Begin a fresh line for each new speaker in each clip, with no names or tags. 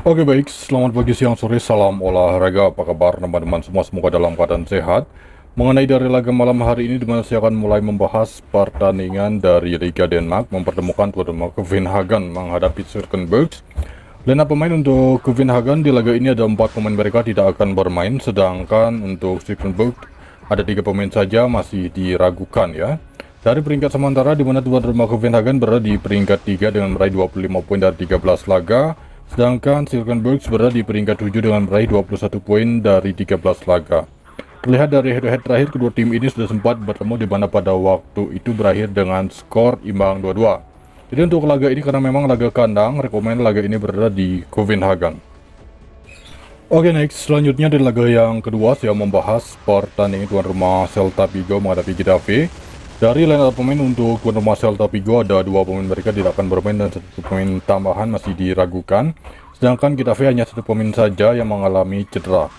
Oke baik, selamat pagi, siang, sore, salam olahraga. Apa kabar teman-teman semua? Semoga dalam keadaan sehat. Mengenai dari laga malam hari ini, dimana saya akan mulai membahas pertandingan dari Liga Denmark mempertemukan tuan rumah Copenhagen menghadapi Silkeborg. Lineup pemain untuk Copenhagen di laga ini ada 4 pemain mereka tidak akan bermain, sedangkan untuk Silkeborg ada 3 pemain saja masih diragukan ya. Dari peringkat sementara di mana tuan rumah Copenhagen berada di peringkat 3 dengan meraih 25 poin dari 13 laga. Sedangkan Silkeborg berada di peringkat 7 dengan meraih 21 poin dari 13 laga. Terlihat dari head-to-head terakhir, kedua tim ini sudah sempat bertemu di mana pada waktu itu berakhir dengan skor imbang 2-2. Jadi untuk laga ini karena memang laga kandang, rekomen laga ini berada di Copenhagen. Oke, next selanjutnya di laga yang kedua saya membahas pertandingan tuan rumah Celta Vigo menghadapi Getafe. Dari lineup pemain untuk tuan rumah Celta Vigo ada 2 pemain mereka tidak akan bermain dan 1 pemain tambahan masih diragukan. Sedangkan Getafe hanya 1 pemain saja yang mengalami cedera.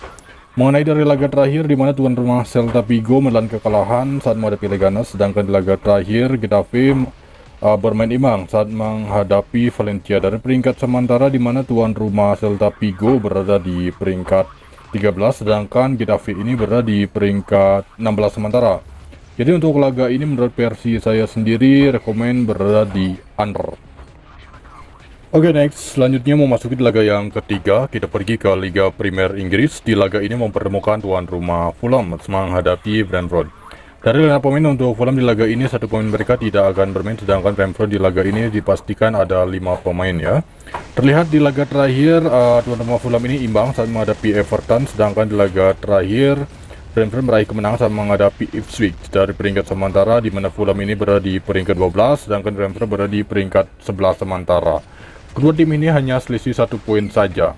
Mengenai dari laga terakhir di mana tuan rumah Celta Vigo menelan kekalahan saat menghadapi Leganes, sedangkan di laga terakhir Getafe bermain imbang saat menghadapi Valencia. Dari peringkat sementara di mana tuan rumah Celta Vigo berada di peringkat 13, sedangkan Getafe ini berada di peringkat 16 sementara. Jadi untuk laga ini menurut versi saya sendiri rekomen berada di under. Oke, next selanjutnya memasuki laga yang ketiga, kita pergi ke Liga Premier Inggris. Di laga ini mempertemukan tuan rumah Fulham menghadapi Brentford. Dari lineup pemain untuk Fulham di laga ini 1 pemain mereka tidak akan bermain, sedangkan Brentford di laga ini dipastikan ada 5 pemain ya. Terlihat di laga terakhir tuan rumah Fulham ini imbang saat menghadapi Everton, sedangkan di laga terakhir Brentford meraih kemenangan saat menghadapi Ipswich. Dari peringkat sementara di mana Fulham ini berada di peringkat 12, sedangkan Brentford berada di peringkat 11 sementara. Kedua tim ini hanya selisih 1 poin saja.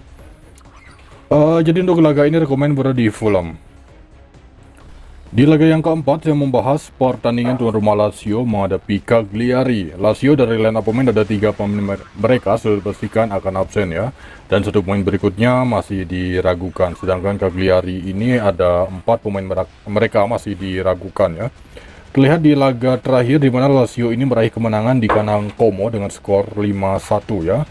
Jadi untuk laga ini rekomen berada di Fulham. Di laga yang keempat saya membahas pertandingan tuan rumah Lazio menghadapi Cagliari. Lazio dari lineup pemain ada 3 pemain mereka sudah dipastikan akan absen ya, dan 1 pemain berikutnya masih diragukan. Sedangkan Cagliari ini ada 4 pemain mereka masih diragukan ya. Terlihat di laga terakhir di mana Lazio ini meraih kemenangan di kandang Como dengan skor 5-1 ya.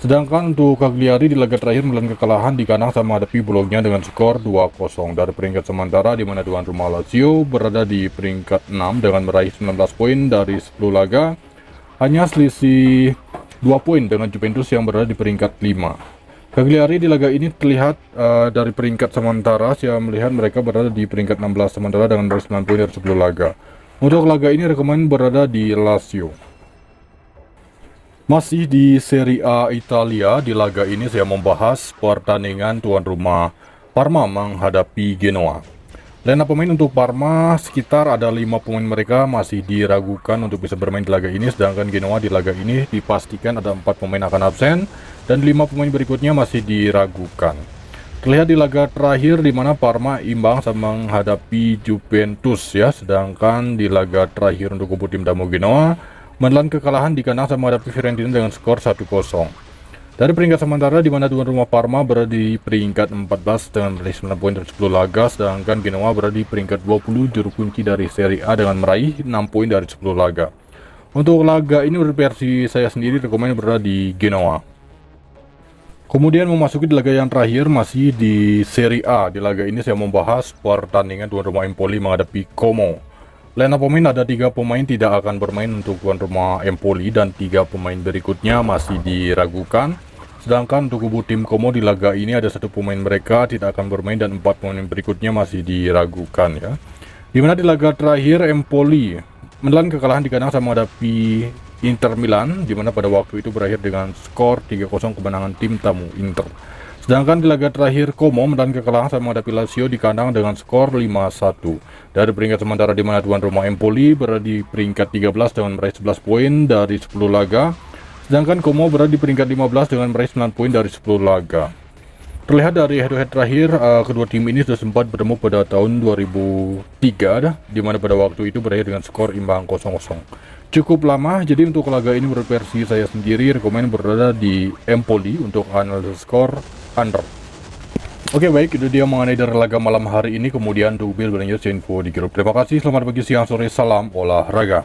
Sedangkan untuk Cagliari di laga terakhir menelan kekalahan di kandang sama menghadapi Bologna dengan skor 2-0. Dari peringkat sementara di mana tuan rumah Lazio berada di peringkat 6 dengan meraih 19 poin dari 10 laga. Hanya selisih 2 poin dengan Juventus yang berada di peringkat 5. Cagliari di laga ini terlihat dari peringkat sementara saya melihat mereka berada di peringkat 16 sementara dengan meraih 9 poin dari 10 laga. Untuk laga ini rekomen berada di Lazio. Masih di Serie A Italia, di laga ini saya membahas pertandingan tuan rumah Parma menghadapi Genoa. Lineup pemain untuk Parma sekitar ada 5 pemain mereka masih diragukan untuk bisa bermain di laga ini, sedangkan Genoa di laga ini dipastikan ada 4 pemain akan absen dan 5 pemain berikutnya masih diragukan. Terlihat di laga terakhir di mana Parma imbang saat menghadapi Juventus ya, sedangkan di laga terakhir untuk kubu tim tamu Genoa menelan kekalahan di kandang saat menghadapi Fiorentina dengan skor 1-0. Dari peringkat sementara di mana tuan rumah Parma berada di peringkat 14 dengan meraih 9 poin dari 10 laga, sedangkan Genoa berada di peringkat 20 juru kunci dari Serie A dengan meraih 6 poin dari 10 laga. Untuk laga ini menurut versi saya sendiri rekomen berada di Genoa. Kemudian memasuki di laga yang terakhir masih di Serie A. Di laga ini saya membahas pertandingan tuan rumah Empoli menghadapi Como. Lineup pemain ada 3 pemain tidak akan bermain untuk tuan rumah Empoli dan 3 pemain berikutnya masih diragukan. Sedangkan untuk kubu tim Como di laga ini ada 1 pemain mereka tidak akan bermain dan 4 pemain berikutnya masih diragukan ya. Dimana di laga terakhir Empoli menelan kekalahan di kandang sama menghadapi Inter Milan, di mana pada waktu itu berakhir dengan skor 3-0 kemenangan tim tamu Inter. Sedangkan di laga terakhir Como menelan kekalahan saat menghadapi Lazio di kandang dengan skor 5-1. Dari peringkat sementara di mana tuan rumah Empoli berada di peringkat 13 dengan meraih 11 poin dari 10 laga. Sedangkan Como berada di peringkat 15 dengan meraih 9 poin dari 10 laga. Terlihat dari head-to-head terakhir, kedua tim ini sudah sempat bertemu pada tahun 2003, di mana pada waktu itu berakhir dengan skor imbang 0-0. Cukup lama, jadi untuk laga ini menurut versi saya sendiri, rekomen berada di Empoli untuk analisis skor under. Oke baik, itu dia mengenai dari laga malam hari ini, kemudian untuk build dan info di grup. Terima kasih, selamat pagi, siang, sore, salam olahraga.